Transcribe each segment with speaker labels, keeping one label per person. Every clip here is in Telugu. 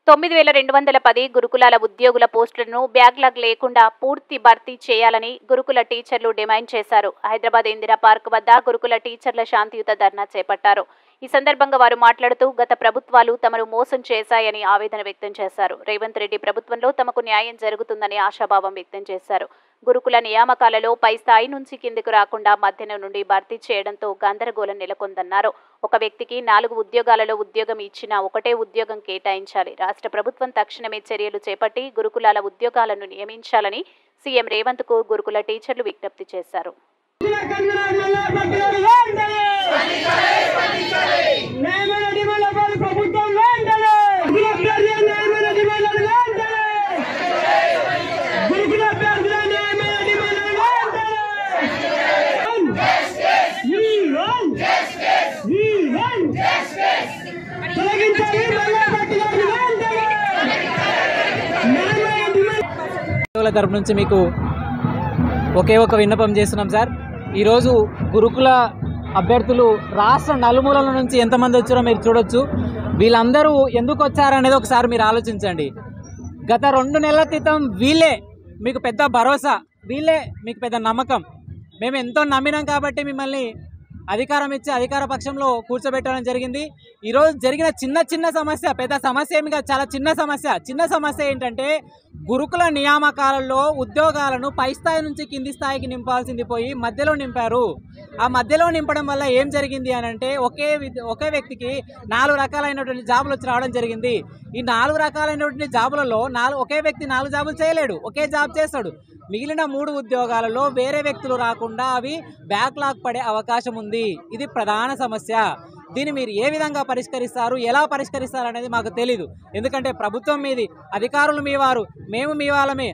Speaker 1: 9210 గురుకులాల ఉద్యోగుల పోస్టులను బ్యాక్లాగ్ లేకుండా పూర్తి భర్తీ చేయాలని గురుకుల టీచర్లు డిమాండ్ చేశారు. హైదరాబాద్ ఇందిరా పార్క్ వద్ద గురుకుల టీచర్ల శాంతియుత ధర్నా చేపట్టారు. ఈ సందర్భంగా వారు మాట్లాడుతూ గత ప్రభుత్వాలు తమను మోసం చేశాయని ఆవేదన వ్యక్తం చేశారు. రేవంత్ రెడ్డి ప్రభుత్వంలో తమకు న్యాయం జరుగుతుందని ఆశాభావం వ్యక్తం చేశారు. గురుకుల నియామకాలలో పై స్థాయి నుంచి కిందకు రాకుండా మధ్యన నుండి భర్తీ చేయడంతో గందరగోళం నెలకొందన్నారు. ఒక వ్యక్తికి 4 ఉద్యోగాలలో ఉద్యోగం ఇచ్చినా ఒకటే ఉద్యోగం కేటాయించాలి. రాష్ట్ర ప్రభుత్వం తక్షణమే చర్యలు చేపట్టి గురుకులాల ఉద్యోగాలను నియమించాలని సీఎం రేవంత్ కు గురుకుల టీచర్లు విజ్ఞప్తి చేశారు.
Speaker 2: తరపు నుంచి మీకు ఒకే ఒక విన్నపం చేస్తున్నాం సార్. ఈరోజు గురుకుల అభ్యర్థులు రాష్ట్ర నలుమూలల నుంచి ఎంతమంది వచ్చారో మీరు చూడొచ్చు. వీళ్ళందరూ ఎందుకు వచ్చారనేది ఒకసారి మీరు ఆలోచించండి. గత 2 నెలల క్రితం వీళ్ళే మీకు పెద్ద భరోసా, వీళ్ళే మీకు పెద్ద నమ్మకం. మేము ఎంతో నమ్మినాం కాబట్టి మిమ్మల్ని అధికారం ఇచ్చి అధికార పక్షంలో కూర్చోబెట్టడం జరిగింది. ఈరోజు జరిగిన చిన్న సమస్య, పెద్ద సమస్య ఏమిగా, చాలా చిన్న సమస్య ఏంటంటే గురుకుల నియామకాలలో ఉద్యోగాలను పై స్థాయి నుంచి కింది స్థాయికి నింపాల్సింది పోయి మధ్యలో నింపారు. ఆ మధ్యలో నింపడం వల్ల ఏం జరిగింది అని అంటే ఒకే వ్యక్తికి 4 రకాలైనటువంటి జాబులు వచ్చి రావడం జరిగింది. ఈ 4 రకాలైనటువంటి జాబులలో ఒకే వ్యక్తి 4 జాబులు చేయలేడు, ఒకే జాబ్ చేస్తాడు. మిగిలిన 3 ఉద్యోగాలలో వేరే వ్యక్తులు రాకుండా అవి బ్యాక్లాగ్ పడే అవకాశం ఉంది. ఇది ప్రధాన సమస్య. దీన్ని మీరు ఏ విధంగా పరిష్కరిస్తారు, ఎలా పరిష్కరిస్తారు అనేది మాకు తెలీదు. ఎందుకంటే ప్రభుత్వం మీది, అధికారులు మీ వారు, మేము మీ వాళ్ళమే,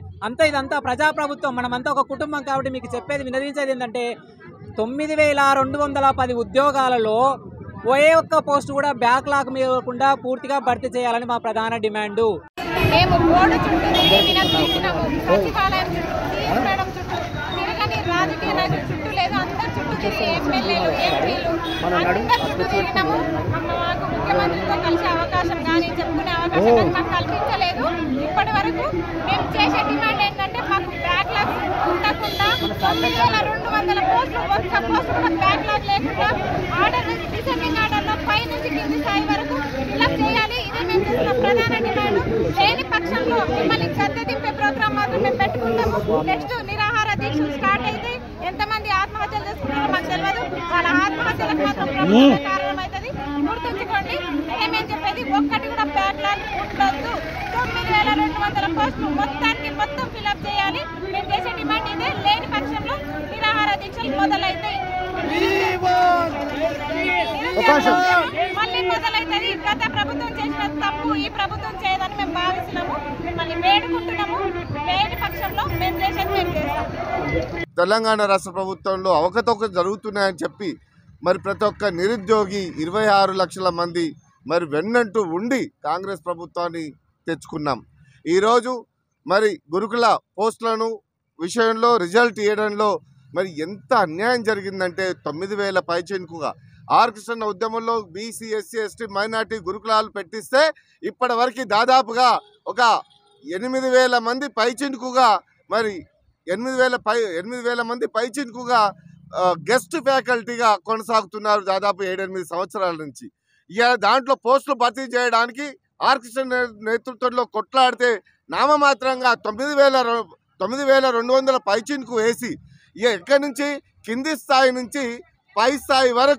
Speaker 2: ఇదంతా ప్రజాప్రభుత్వం, మనమంతా ఒక కుటుంబం. కాబట్టి మీకు చెప్పేది, వినదించేది ఏంటంటే 9210 ఉద్యోగాలలో ఒకే ఒక్క పోస్టు కూడా బ్యాక్లాగ్ మీదకుండా పూర్తిగా భర్తీ చేయాలని మా ప్రధాన డిమాండు.
Speaker 3: మేము బోర్డు చుట్టూ సచివాలయం చుట్టూ తిరగని రాజకీయ నాయకుల చుట్టూ లేదు, అందరి చుట్టూ తిరిగి ఎమ్మెల్యేలు, ఎంపీలు అందరి చుట్టూ తిరిగినాము. మాకు ముఖ్యమంత్రితో కలిసే అవకాశం కానీ చెప్పుకునే అవకాశం కానీ మాకు కల్పించలేదు. ఇప్పటి వరకు మేము చేసే డిమాండ్ ఏంటంటే మాకు బ్యాక్లాగ్ ఉండకుండా 9200 పోస్టులు, ఒక్క పోస్టు కూడా బ్యాక్లాగ్ లేకుండా ఆర్డర్ నుంచి డిసెండింగ్ ఆర్డర్లో పై నుంచి కింది స్థాయి వరకు ఇలా చేయాలి. ఇదే మేము చేసిన ప్రధాన డిమాండ్. లేని పక్షంలో మిమ్మల్ని గద్దె దింపే ప్రోగ్రాం మాత్రం మేము పెట్టుకుంటాము. నెక్స్ట్ నిరాహార దీక్షలు స్టార్ట్ అయితే ఎంతమంది ఆత్మహత్యలు చేసుకున్నారో మాకు తెలియదు. వాళ్ళ ఆత్మహత్యలకు మాత్రం ప్రభుత్వమే కారణం అవుతుంది. గుర్తుంచుకోండి, మేమేం చెప్పేది ఒక్కటి కూడా బ్యాక్లాగ్ ఉండొద్దు. 9200 పోస్టులు మొత్తం ఫిల్అప్ చేయాలి. మేము చేసే డిమాండ్ ఇదే. లేని పక్షంలో నిరాహార దీక్షలు మొదలైతాయి, మళ్ళీ మొదలైతుంది. గత ప్రభుత్వం చేసిన తప్పు ఈ ప్రభుత్వం చేయదని మేము భావిస్తున్నాము. మిమ్మల్ని వేడుకుంటున్నాము. లేని పక్షంలో మేము చేసేది మేము చేస్తాం.
Speaker 4: తెలంగాణ రాష్ట్ర ప్రభుత్వంలో అవకతవకలు జరుగుతున్నాయని చెప్పి మరి ప్రతి ఒక్క నిరుద్యోగి 26 లక్షల మంది మరి వెన్నంటూ ఉండి కాంగ్రెస్ ప్రభుత్వాన్ని తెచ్చుకున్నాం. ఈరోజు మరి గురుకుల పోస్టులను విషయంలో రిజల్ట్ ఇవ్వడంలో మరి ఎంత అన్యాయం జరిగిందంటే 9000 పైచిలుకుగా ఆర్ కృష్ణ ఉద్యమంలో బీసీ, ఎస్సీ, ఎస్టీ, మైనార్టీ గురుకులాలు పెట్టిస్తే ఇప్పటి వరకు దాదాపుగా ఒక 8000 మంది పైచిలుకుగా మరి 8000 మంది పైచిలుకుగా గెస్ట్ ఫ్యాకల్టీగా కొనసాగుతున్నారు దాదాపు 7-8 సంవత్సరాల నుంచి. ఇక దాంట్లో పోస్టులు భర్తీ చేయడానికి ఆర్ కృష్ణ నేతృత్వంలో కొట్లాడితే నామమాత్రంగా 9200 పైచిలుకు వేసి ఇక ఎక్కడి నుంచి కింది స్థాయి నుంచి పై స్థాయి వరకు